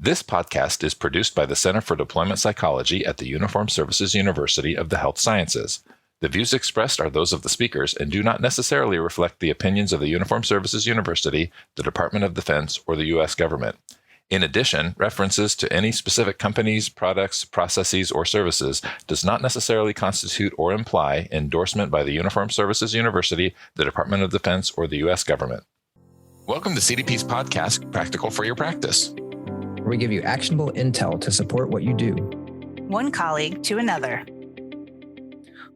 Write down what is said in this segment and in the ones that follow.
This podcast is produced by the Center for Deployment Psychology at the Uniformed Services University of the Health Sciences. The views expressed are those of the speakers and do not necessarily reflect the opinions of the Uniformed Services University, the Department of Defense, or the U.S. government. In addition, references to any specific companies, products, processes, or services does not necessarily constitute or imply endorsement by the Uniformed Services University, the Department of Defense, or the U.S. government. Welcome to CDP's podcast, Practical for Your Practice, where we give you actionable intel to support what you do. One colleague to another.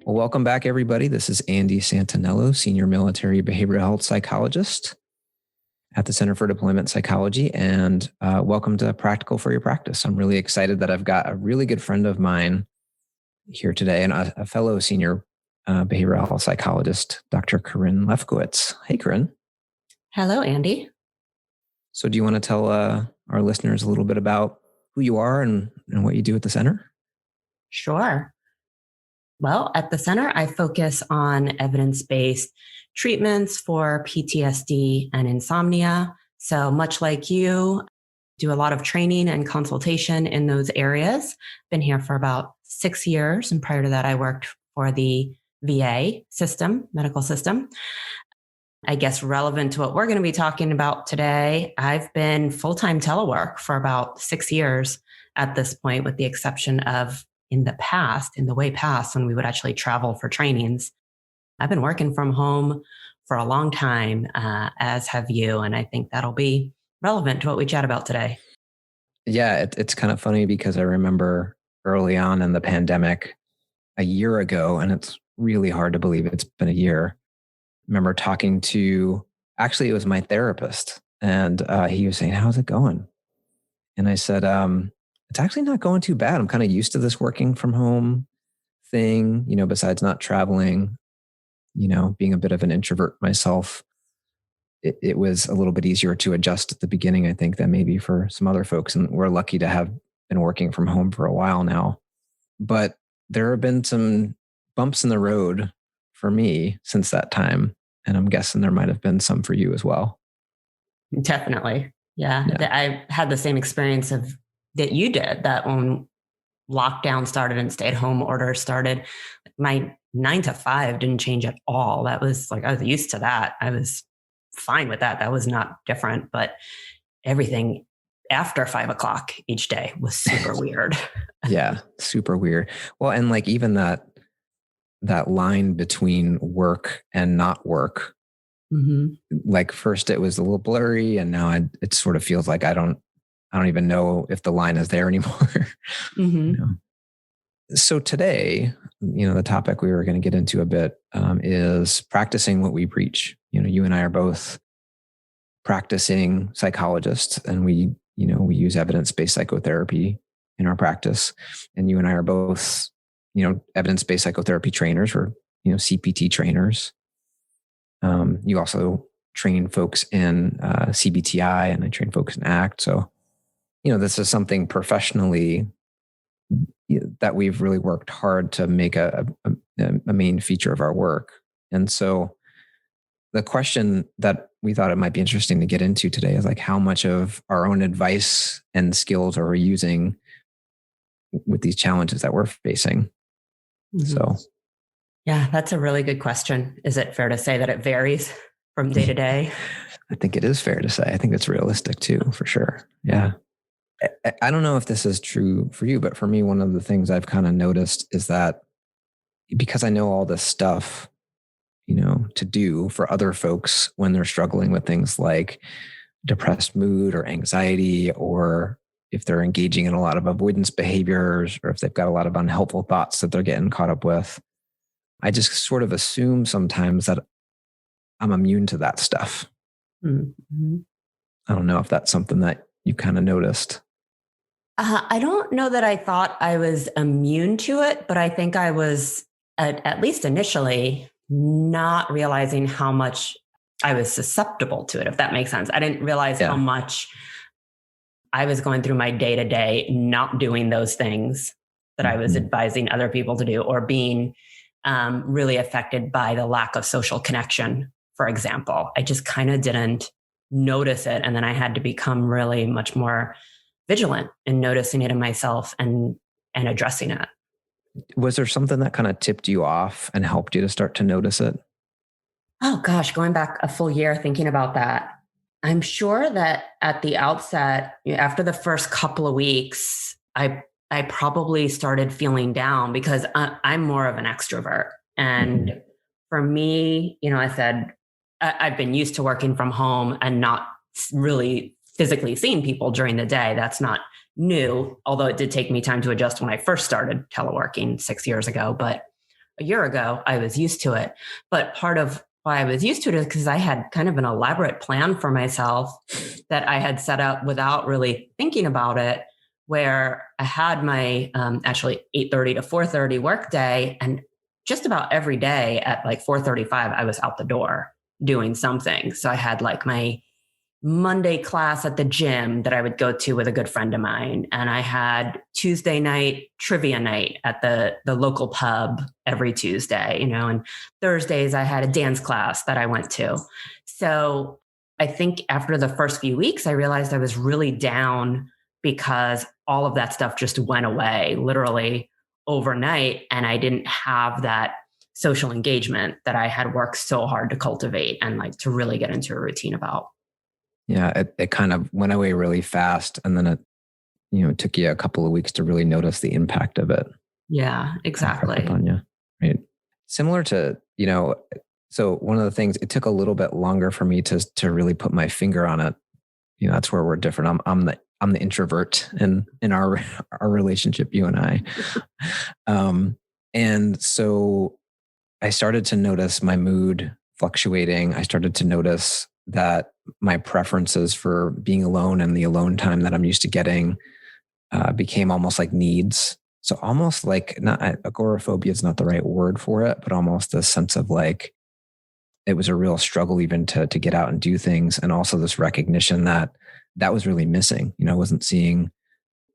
Well, welcome back, everybody. This is Andy Santinello, Senior Military Behavioral Health Psychologist at the Center for Deployment Psychology, and welcome to Practical for Your Practice. I'm really excited that I've got a really good friend of mine here today and a fellow Senior Behavioral Health Psychologist, Dr. Carin Lefkowitz. Hey, Carin. Hello, Andy. So do you want to tell our listeners a little bit about who you are and what you do at the center? Sure. Well, at the center, I focus on evidence-based treatments for PTSD and insomnia. So much like you, do a lot of training and consultation in those areas. Been here for about 6 years. And prior to that, I worked for the VA system, medical system. I guess relevant to what we're going to be talking about today, I've been full-time telework for about 6 years at this point, with the exception of in the way past, when we would actually travel for trainings. I've been working from home for a long time, as have you, and I think that'll be relevant to what we chat about today. Yeah, it's kind of funny because I remember early on in the pandemic a year ago, and it's really hard to believe it's been a year. I remember talking to, actually it was my therapist, and he was saying, "How's it going?" And I said, "It's actually not going too bad. I'm kind of used to this working from home thing, besides not traveling, being a bit of an introvert myself. It was a little bit easier to adjust at the beginning, I think, than maybe for some other folks. And we're lucky to have been working from home for a while now. But there have been some bumps in the road for me since that time. And I'm guessing there might have been some for you as well." Definitely. Yeah. I had the same experience that you did, that when lockdown started and stay-at-home orders started, my 9 to 5 didn't change at all. That was like, I was used to that. I was fine with that. That was not different, but everything after 5 o'clock each day was super weird. Yeah, super weird. Well, and like even that line between work and not work, like first it was a little blurry, and now it sort of feels like I don't even know if the line is there anymore. So today, the topic we were going to get into a bit is practicing what we preach. You and I are both practicing psychologists, and we use evidence-based psychotherapy in our practice. And you and I are both, evidence-based psychotherapy trainers, or, CPT trainers. You also train folks in CBTI, and I train folks in ACT. So, this is something professionally that we've really worked hard to make a main feature of our work. And so the question that we thought it might be interesting to get into today is like, how much of our own advice and skills are we using with these challenges that we're facing? So, yeah, that's a really good question. Is it fair to say that it varies from day to day? I think it is fair to say. I think it's realistic too, for sure. Yeah. I don't know if this is true for you, but for me, one of the things I've kind of noticed is that because I know all this stuff, to do for other folks when they're struggling with things like depressed mood or anxiety, or if they're engaging in a lot of avoidance behaviors, or if they've got a lot of unhelpful thoughts that they're getting caught up with, I just sort of assume sometimes that I'm immune to that stuff. I don't know if that's something that you kind of noticed. I don't know that I thought I was immune to it, but I think I was, at least initially, not realizing how much I was susceptible to it, if that makes sense. I didn't realize how much I was going through my day-to-day not doing those things that I was advising other people to do, or being really affected by the lack of social connection, for example. I just kind of didn't notice it. And then I had to become really much more vigilant in noticing it in myself and addressing it. Was there something that kind of tipped you off and helped you to start to notice it? Oh gosh, going back a full year thinking about that. I'm sure that at the outset, after the first couple of weeks, I probably started feeling down because I'm more of an extrovert. And for me, I said, I've been used to working from home and not really physically seeing people during the day. That's not new, although it did take me time to adjust when I first started teleworking 6 years ago. But a year ago, I was used to it. But part of why I was used to it is because I had kind of an elaborate plan for myself that I had set up without really thinking about it, where I had my actually 8:30 to 4:30 work day. And just about every day at like 4:35, I was out the door doing something. So I had like my Monday class at the gym that I would go to with a good friend of mine. And I had Tuesday night trivia night at the local pub every Tuesday, and Thursdays I had a dance class that I went to. So I think after the first few weeks, I realized I was really down because all of that stuff just went away literally overnight. And I didn't have that social engagement that I had worked so hard to cultivate and like to really get into a routine about. Yeah, it kind of went away really fast. And then it took you a couple of weeks to really notice the impact of it. Yeah, exactly. On you, right? Similar to, so one of the things, it took a little bit longer for me to really put my finger on it. That's where we're different. I'm the introvert in our relationship, you and I. And so I started to notice my mood fluctuating. I started to notice that my preferences for being alone and the alone time that I'm used to getting became almost like needs. So almost like, not agoraphobia is not the right word for it, but almost a sense of like, it was a real struggle even to get out and do things. And also this recognition that was really missing. I wasn't seeing,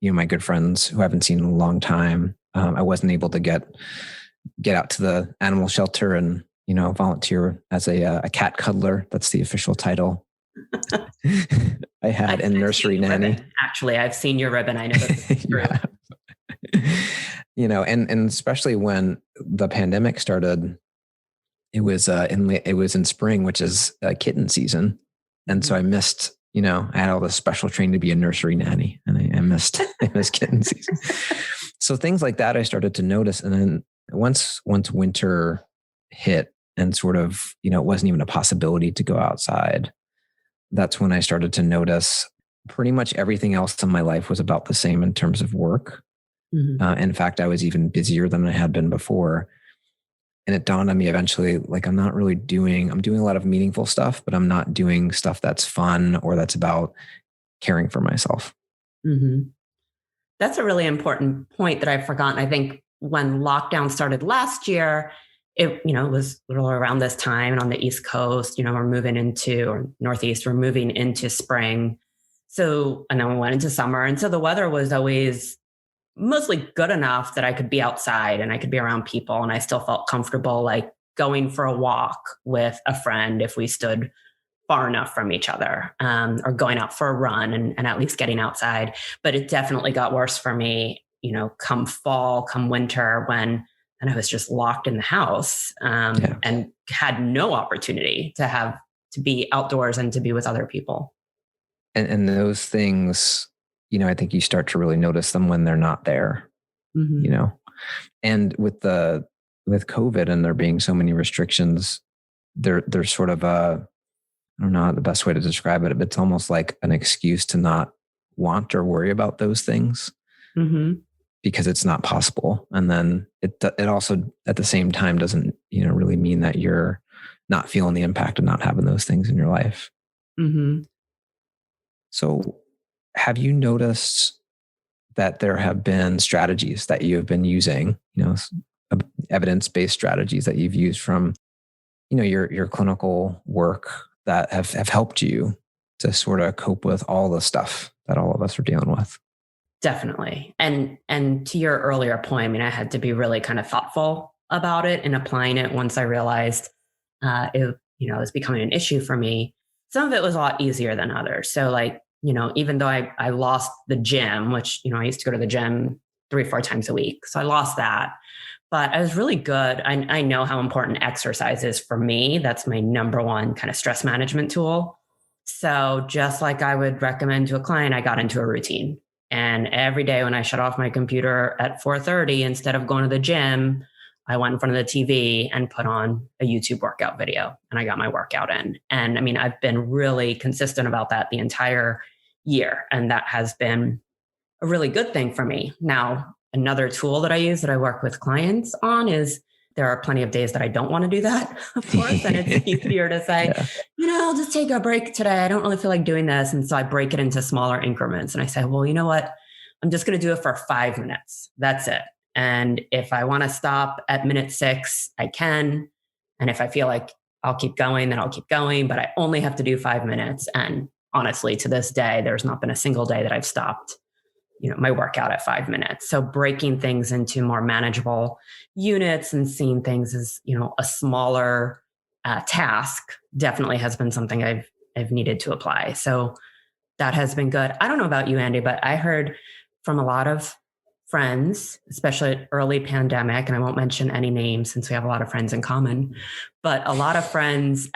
my good friends who I haven't seen in a long time. I wasn't able to get out to the animal shelter and, volunteer as a cat cuddler. That's the official title. I had a nursery nanny. Ribbon. Actually, I've seen your ribbon. I know that's true. Yeah. And especially when the pandemic started, it was in spring, which is kitten season. And so I missed, I had all this special training to be a nursery nanny, and I missed kitten season. So things like that I started to notice. And then once winter hit and sort of, it wasn't even a possibility to go outside, that's when I started to notice pretty much everything else in my life was about the same in terms of work. Mm-hmm. In fact, I was even busier than I had been before. And it dawned on me eventually, like, I'm doing a lot of meaningful stuff, but I'm not doing stuff that's fun or that's about caring for myself. Mm-hmm. That's a really important point that I've forgotten. I think when lockdown started last year, it was a little around this time, and on the East Coast, we're moving into, or Northeast, we're moving into spring. So, and then we went into summer. And so the weather was always mostly good enough that I could be outside and I could be around people. And I still felt comfortable like going for a walk with a friend if we stood far enough from each other, or going out for a run and at least getting outside. But it definitely got worse for me, come fall, come winter, when I was just locked in the house and had no opportunity to be outdoors and to be with other people. And those things, I think you start to really notice them when they're not there, mm-hmm. And with COVID and there being so many restrictions, there's sort of I don't know the best way to describe it, but it's almost like an excuse to not want or worry about those things. Mm-hmm. Because it's not possible. And then it also at the same time doesn't, really mean that you're not feeling the impact of not having those things in your life. Mm-hmm. So have you noticed that there have been strategies that you've been using, evidence-based strategies that you've used from, your clinical work that have helped you to sort of cope with all the stuff that all of us are dealing with? Definitely. And to your earlier point, I had to be really kind of thoughtful about it and applying it once I realized it was becoming an issue for me. Some of it was a lot easier than others. So like even though I lost the gym, which, I used to go to the gym 3-4 times a week. So I lost that, but I was really good. I know how important exercise is for me. That's my number one kind of stress management tool. So just like I would recommend to a client, I got into a routine. And every day when I shut off my computer at 4:30, instead of going to the gym, I went in front of the TV and put on a YouTube workout video, and I got my workout in. And I mean, I've been really consistent about that the entire year. And that has been a really good thing for me. Now, another tool that I use that I work with clients on is there are plenty of days that I don't want to do that, of course. And it's easier to say, I'll just take a break today. I don't really feel like doing this. And so I break it into smaller increments. And I say, well, you know what? I'm just going to do it for 5 minutes. That's it. And if I want to stop at minute 6, I can. And if I feel like I'll keep going, then I'll keep going. But I only have to do 5 minutes. And honestly, to this day, there's not been a single day that I've stopped my workout at 5 minutes. So breaking things into more manageable units and seeing things as, a smaller task definitely has been something I've needed to apply. So that has been good. I don't know about you, Andy, but I heard from a lot of friends, especially early pandemic, and I won't mention any names since we have a lot of friends in common, but a lot of friends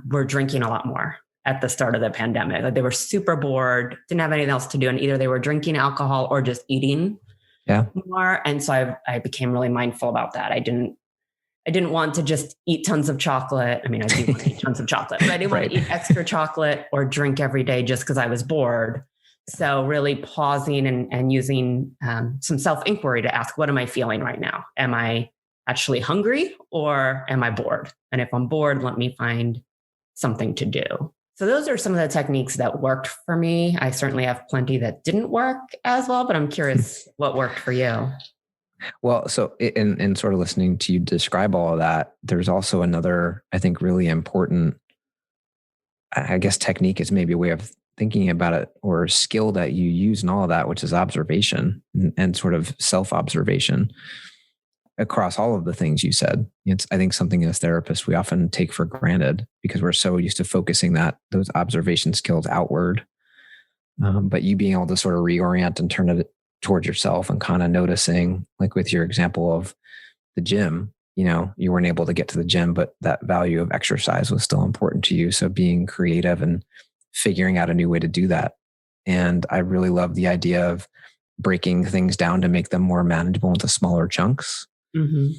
were drinking a lot more at the start of the pandemic. Like they were super bored, didn't have anything else to do. And either they were drinking alcohol or just eating more. And so I became really mindful about that. I didn't want to just eat tons of chocolate. I mean, I do want to eat tons of chocolate, but I didn't want to eat extra chocolate or drink every day just because I was bored. So really pausing and using some self-inquiry to ask, what am I feeling right now? Am I actually hungry or am I bored? And if I'm bored, let me find something to do. So those are some of the techniques that worked for me. I certainly have plenty that didn't work as well, but I'm curious what worked for you. Well, so in sort of listening to you describe all of that, there's also another, I think, really important, I guess, technique is maybe a way of thinking about it, or skill that you use in all of that, which is observation and sort of self-observation across all of the things you said. It's, I think, something as therapists we often take for granted because we're so used to focusing those observation skills outward. But you being able to sort of reorient and turn it towards yourself and kind of noticing, like with your example of the gym, you weren't able to get to the gym, but that value of exercise was still important to you. So being creative and figuring out a new way to do that. And I really love the idea of breaking things down to make them more manageable into smaller chunks. Mm-hmm.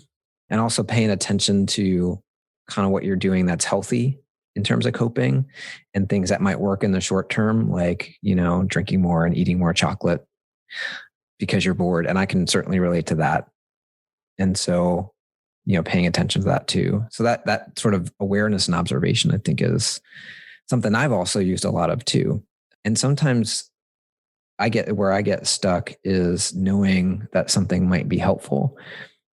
And also paying attention to kind of what you're doing that's healthy in terms of coping and things that might work in the short term, like, drinking more and eating more chocolate because you're bored. And I can certainly relate to that. And so, paying attention to that too. So that sort of awareness and observation, I think, is something I've also used a lot of too. And sometimes I get stuck is knowing that something might be helpful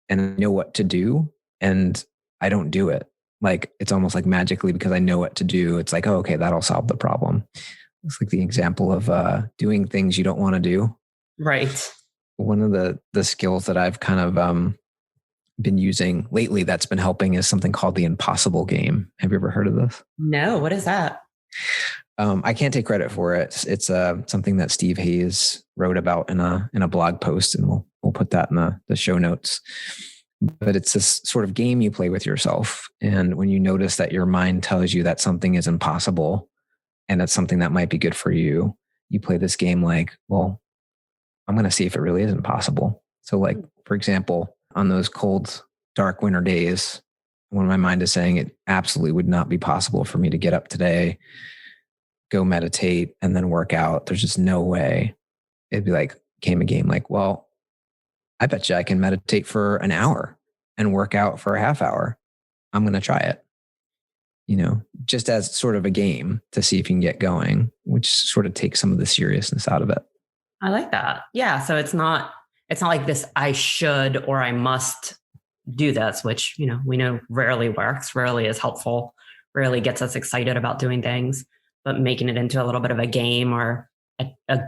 and I know what to do and I don't do it. Like it's almost like magically because I know what to do. It's like, oh, okay, that'll solve the problem. It's like the example of doing things you don't want to do. Right. One of the skills that I've kind of been using lately that's been helping is something called the impossible game. Have you ever heard of this? No. What is that? I can't take credit for it. It's something that Steve Hayes wrote about in a blog post, and we'll put that in the show notes. But it's this sort of game you play with yourself. And when you notice that your mind tells you that something is impossible and it's something that might be good for you, you play this game like, well, I'm going to see if it really is impossible. So like, for example, on those cold, dark winter days, when my mind is saying it absolutely would not be possible for me to get up today, go meditate, and then work out, there's just no way. It'd be like, came a game like, well, I bet you I can meditate for an hour and work out for a half hour. I'm going to try it, just as sort of a game to see if you can get going, which sort of takes some of the seriousness out of it. I like that. Yeah. So it's not like this, I should, or I must do this, which, we know rarely works, rarely is helpful, rarely gets us excited about doing things, but making it into a little bit of a game or a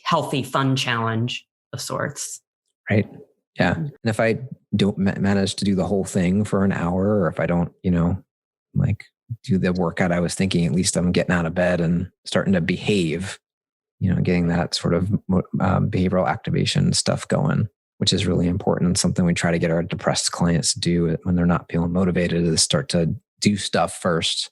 healthy, fun challenge of sorts. Right. Yeah. And if I don't manage to do the whole thing for an hour, or if I don't, like do the workout I was thinking, at least I'm getting out of bed and starting to behave, getting that sort of behavioral activation stuff going, which is really important, and something we try to get our depressed clients to do when they're not feeling motivated, is start to do stuff first,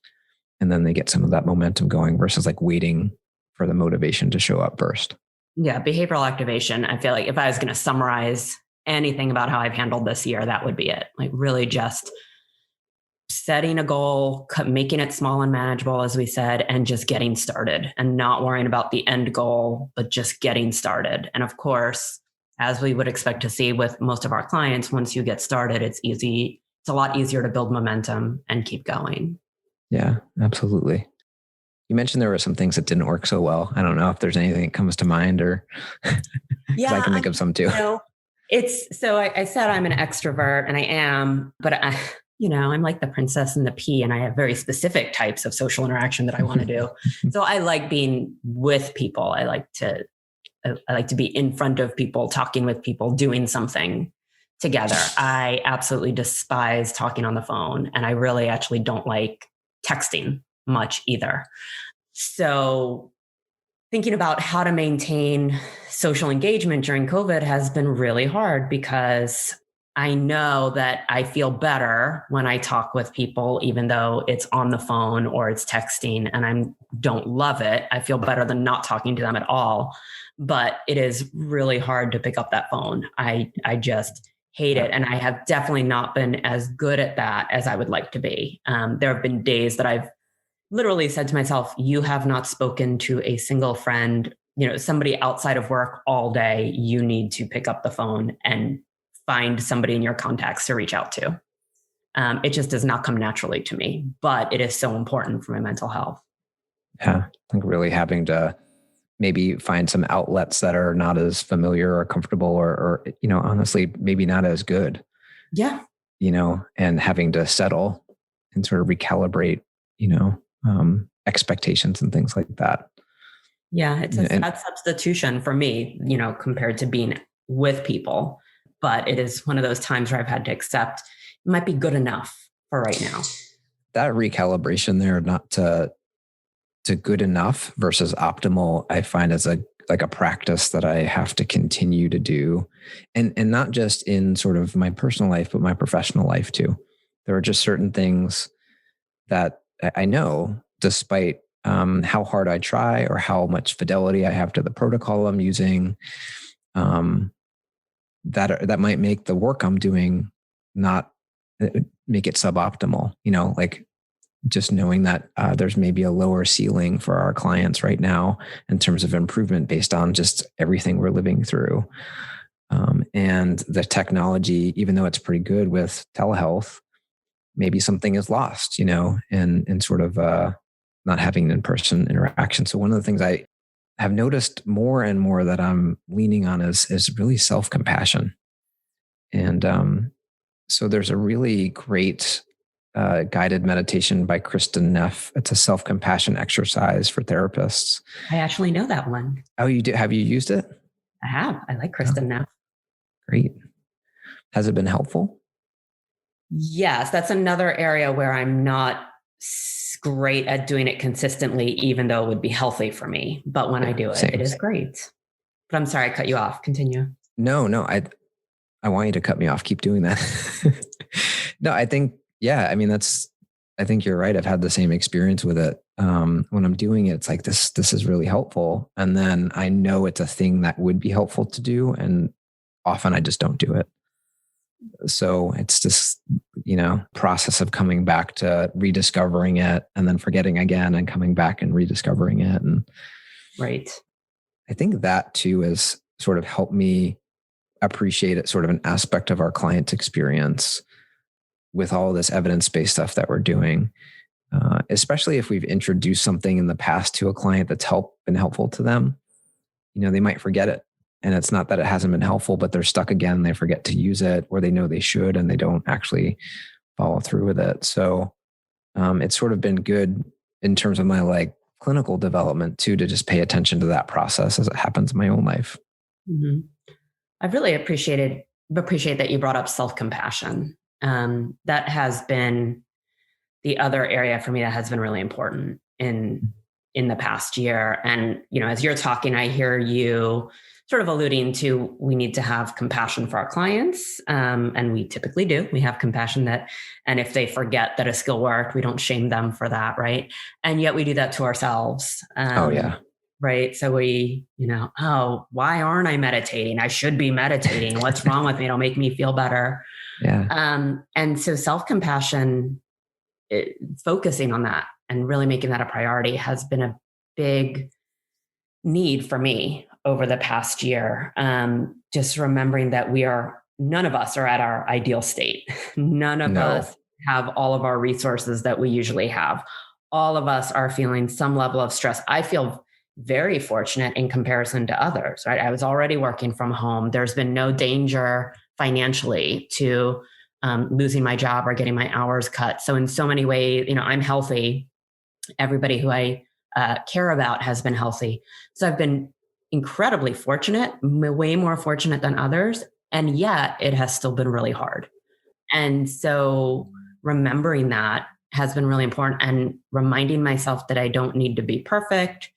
and then they get some of that momentum going versus like waiting for the motivation to show up first. Yeah, behavioral activation. I feel like if I was going to summarize anything about how I've handled this year, that would be it. Like really just setting a goal, making it small and manageable, as we said, and just getting started and not worrying about the end goal, but just getting started. And of course, as we would expect to see with most of our clients, once you get started, it's easy. It's a lot easier to build momentum and keep going. Yeah, absolutely. You mentioned there were some things that didn't work so well. I don't know if there's anything that comes to mind, or yeah, I can think of some too. I said I'm an extrovert, and I am, but I'm like the princess and the pea, and I have very specific types of social interaction that I want to do. So I like being with people. I like to be in front of people, talking with people, doing something together. I absolutely despise talking on the phone, and I really actually don't like texting much either. So thinking about how to maintain social engagement during COVID has been really hard, because I know that I feel better when I talk with people, even though it's on the phone or it's texting, and I don't love it. I feel better than not talking to them at all. But it is really hard to pick up that phone. I just hate it. And I have definitely not been as good at that as I would like to be. There have been days that I've literally said to myself, you have not spoken to a single friend, somebody outside of work all day. You need to pick up the phone and find somebody in your contacts to reach out to. It just does not come naturally to me, but it is so important for my mental health. Yeah, I think really having to maybe find some outlets that are not as familiar or comfortable, or honestly, maybe not as good. Yeah. And having to settle and sort of recalibrate, expectations and things like that. Yeah, it's a sad substitution for me, compared to being with people. But it is one of those times where I've had to accept it might be good enough for right now. That recalibration there, not to good enough versus optimal, I find as a practice that I have to continue to do, and not just in sort of my personal life, but my professional life too. There are just certain things that I know, despite how hard I try or how much fidelity I have to the protocol I'm using, that might make the work I'm doing not make it suboptimal. Like just knowing that there's maybe a lower ceiling for our clients right now in terms of improvement based on just everything we're living through. And the technology, even though it's pretty good with telehealth, maybe something is lost, and sort of not having an in-person interaction. So one of the things I have noticed more and more that I'm leaning on is really self-compassion. And so there's a really great guided meditation by Kristin Neff. It's a self-compassion exercise for therapists. I actually know that one. Oh, you do? Have you used it? I have. I like Kristin Neff. Great. Has it been helpful? Yes, that's another area where I'm not great at doing it consistently, even though it would be healthy for me. But when I do it, it is great. But I'm sorry, I cut you off. Continue. No, I want you to cut me off. Keep doing that. No, I think, I think you're right. I've had the same experience with it. When I'm doing it, it's like, this is really helpful. And then I know it's a thing that would be helpful to do. And often I just don't do it. So it's this, process of coming back to rediscovering it and then forgetting again and coming back and rediscovering it. And right. I think that too has sort of helped me appreciate it, sort of an aspect of our client experience with all this evidence-based stuff that we're doing, especially if we've introduced something in the past to a client that's been helpful to them. They might forget it. And it's not that it hasn't been helpful, but they're stuck again. They forget to use it, or they know they should, and they don't actually follow through with it. So it's sort of been good in terms of my clinical development too, to just pay attention to that process as it happens in my own life. Mm-hmm. I really appreciate that you brought up self-compassion. That has been the other area for me that has been really important in in the past year. And, as you're talking, I hear you sort of alluding to, we need to have compassion for our clients. And we typically do. We have compassion and if they forget that a skill worked, we don't shame them for that. Right. And yet we do that to ourselves. Oh yeah. Right. So we, why aren't I meditating? I should be meditating. What's wrong with me? It'll make me feel better. Yeah. And so self-compassion, focusing on that and really making that a priority has been a big need for me over the past year. Just remembering that none of us are at our ideal state. None of us have all of our resources that we usually have. All of us are feeling some level of stress. I feel very fortunate in comparison to others, right? I was already working from home. There's been no danger financially to losing my job or getting my hours cut. So in so many ways, I'm healthy. Everybody who I care about has been healthy. So I've been incredibly fortunate, way more fortunate than others. And yet it has still been really hard. And so remembering that has been really important, and reminding myself that I don't need to be perfect,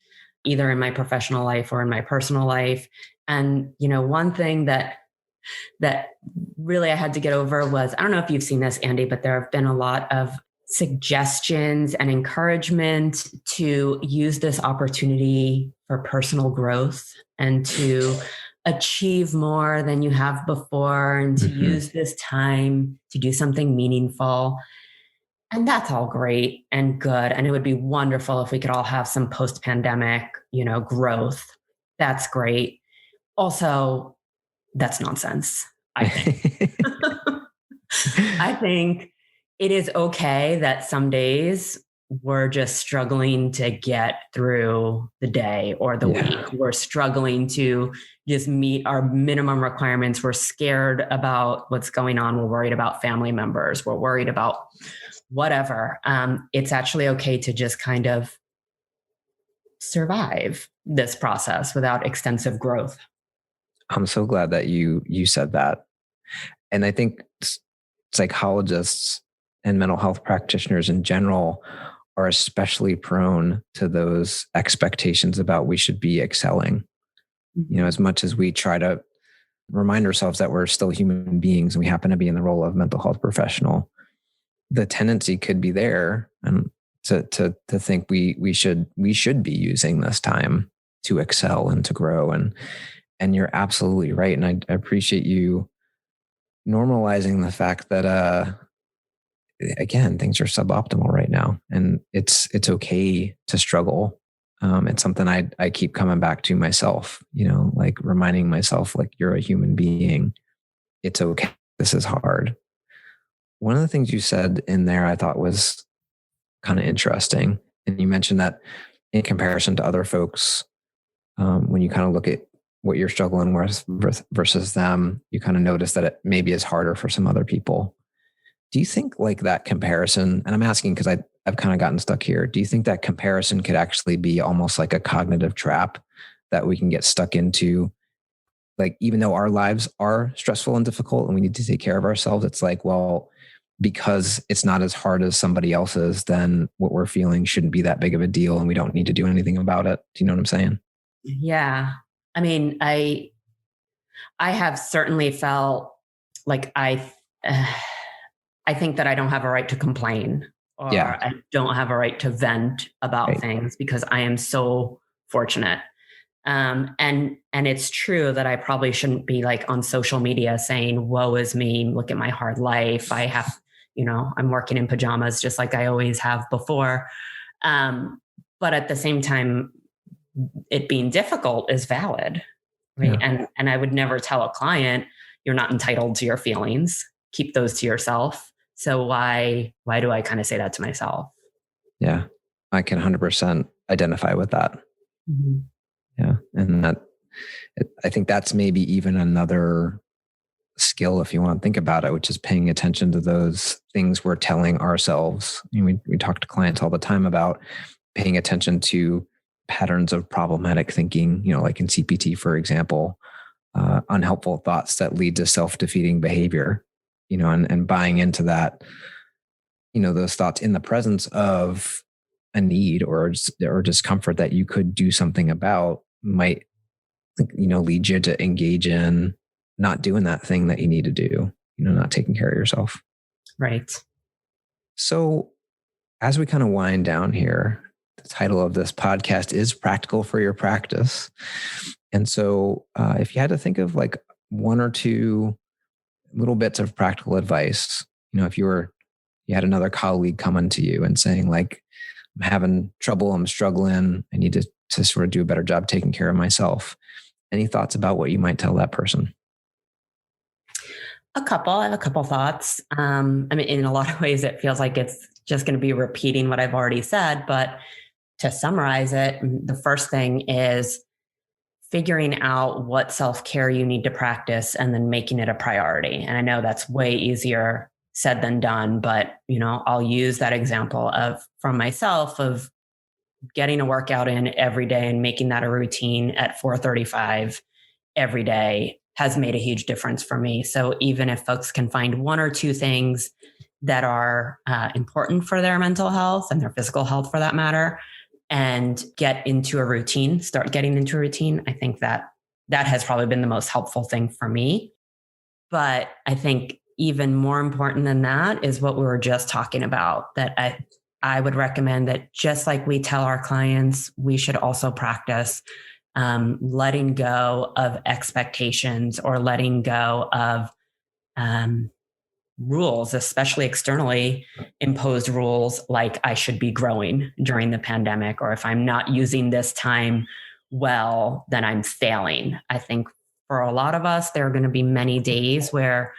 either in my professional life or in my personal life. And, one thing that really I had to get over was, I don't know if you've seen this, Andy, but there have been a lot of suggestions and encouragement to use this opportunity for personal growth and to achieve more than you have before, and to use this time to do something meaningful. And that's all great and good. And it would be wonderful if we could all have some post-pandemic, growth. That's great. Also, that's nonsense, I think. I think it is okay that some days we're just struggling to get through the day or the week. We're struggling to just meet our minimum requirements. We're scared about what's going on. We're worried about family members. We're worried about whatever. It's actually okay to just kind of survive this process without extensive growth. I'm so glad that you said that. And I think psychologists and mental health practitioners in general are especially prone to those expectations about we should be excelling. As much as we try to remind ourselves that we're still human beings and we happen to be in the role of mental health professional, the tendency could be there and to think we should be using this time to excel and to grow. And you're absolutely right. And I appreciate you normalizing the fact that again, things are suboptimal right now, and it's okay to struggle. It's something I keep coming back to myself, like reminding myself, like, you're a human being. It's okay. This is hard. One of the things you said in there I thought was kind of interesting. And you mentioned that in comparison to other folks, when you kind of look at what you're struggling with versus them, you kind of notice that it maybe is harder for some other people. Do you think like that comparison, and I'm asking because I've kind of gotten stuck here. Do you think that comparison could actually be almost like a cognitive trap that we can get stuck into? Like, even though our lives are stressful and difficult and we need to take care of ourselves, it's like, well, because it's not as hard as somebody else's, then what we're feeling shouldn't be that big of a deal and we don't need to do anything about it. Do you know what I'm saying? Yeah. I mean, I have certainly felt like I think that I don't have a right to complain, or I don't have a right to vent about things because I am so fortunate. And it's true that I probably shouldn't be like on social media saying, woe is me, look at my hard life. I have, I'm working in pajamas just like I always have before. But at the same time, it being difficult is valid. Right. Yeah. And I would never tell a client, you're not entitled to your feelings, keep those to yourself. So why do I kind of say that to myself? Yeah, I can 100% identify with that. Mm-hmm. Yeah. And I think that's maybe even another skill, if you want to think about it, which is paying attention to those things we're telling ourselves. I mean, we talk to clients all the time about paying attention to patterns of problematic thinking, like in CPT, for example, unhelpful thoughts that lead to self-defeating behavior, and buying into that, those thoughts in the presence of a need or discomfort that you could do something about might, lead you to engage in not doing that thing that you need to do, not taking care of yourself. Right. So as we kind of wind down here, the title of this podcast is Practical for Your Practice. And so if you had to think of like one or two little bits of practical advice, if you had another colleague coming to you and saying like, I'm having trouble, I'm struggling, I need to sort of do a better job taking care of myself. Any thoughts about what you might tell that person? I have a couple thoughts. In a lot of ways, it feels like it's just going to be repeating what I've already said. But to summarize it, the first thing is figuring out what self-care you need to practice and then making it a priority. And I know that's way easier said than done, but I'll use that example from myself of getting a workout in every day and making that a routine at 4:35 every day has made a huge difference for me. So even if folks can find one or two things that are important for their mental health and their physical health for that matter, and start getting into a routine, I think that has probably been the most helpful thing for me. But I think even more important than that is what we were just talking about, that I would recommend that just like we tell our clients, we should also practice letting go of expectations or letting go of rules, especially externally imposed rules, like I should be growing during the pandemic, or if I'm not using this time well, then I'm failing. I think for a lot of us, there are going to be many days where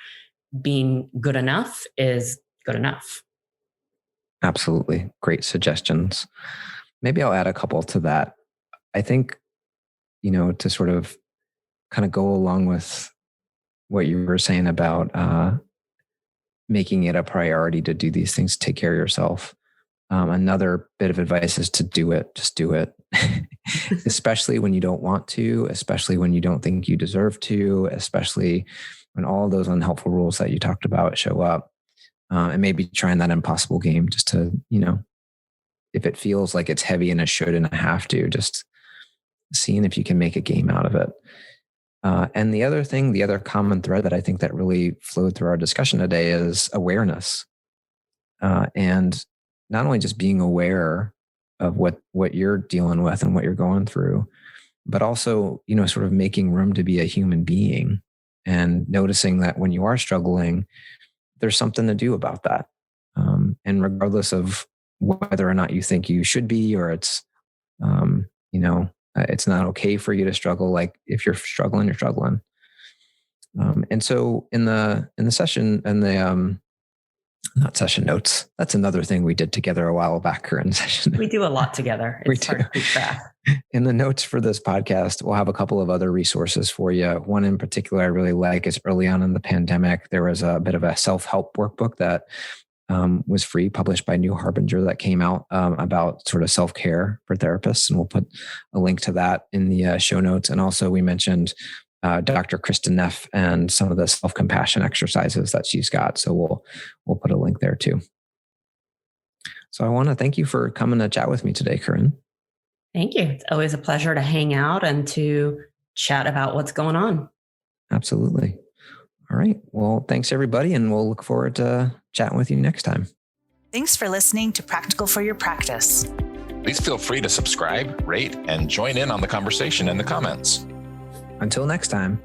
being good enough is good enough. Absolutely. Great suggestions. Maybe I'll add a couple to that. I think, to sort of kind of go along with what you were saying about making it a priority to do these things, take care of yourself. Another bit of advice is to do it. Just do it, especially when you don't want to, especially when you don't think you deserve to, especially when all those unhelpful rules that you talked about show up. And maybe trying that impossible game just to, if it feels like it's heavy and a should and a have to, just seeing if you can make a game out of it. And the other common thread that I think that really flowed through our discussion today is awareness. And not only just being aware of what you're dealing with and what you're going through, but also, sort of making room to be a human being and noticing that when you are struggling, there's something to do about that. And regardless of whether or not you think you should be, or it's, it's not okay for you to struggle. Like if you're struggling, you're struggling. And so in the session and the, not session notes, that's another thing we did together a while back. Current session. We do a lot together. It's hard to keep track. In the notes for this podcast, we'll have a couple of other resources for you. One in particular I really like is early on in the pandemic, there was a bit of a self-help workbook that was free, published by New Harbinger, that came out about sort of self-care for therapists. And we'll put a link to that in the show notes. And also we mentioned Dr. Kristin Neff and some of the self-compassion exercises that she's got. So we'll put a link there too. So I want to thank you for coming to chat with me today, Carin. Thank you. It's always a pleasure to hang out and to chat about what's going on. Absolutely. All right. Well, thanks everybody. And we'll look forward to chatting with you next time. Thanks for listening to Practical for Your Practice. Please feel free to subscribe, rate, and join in on the conversation in the comments. Until next time.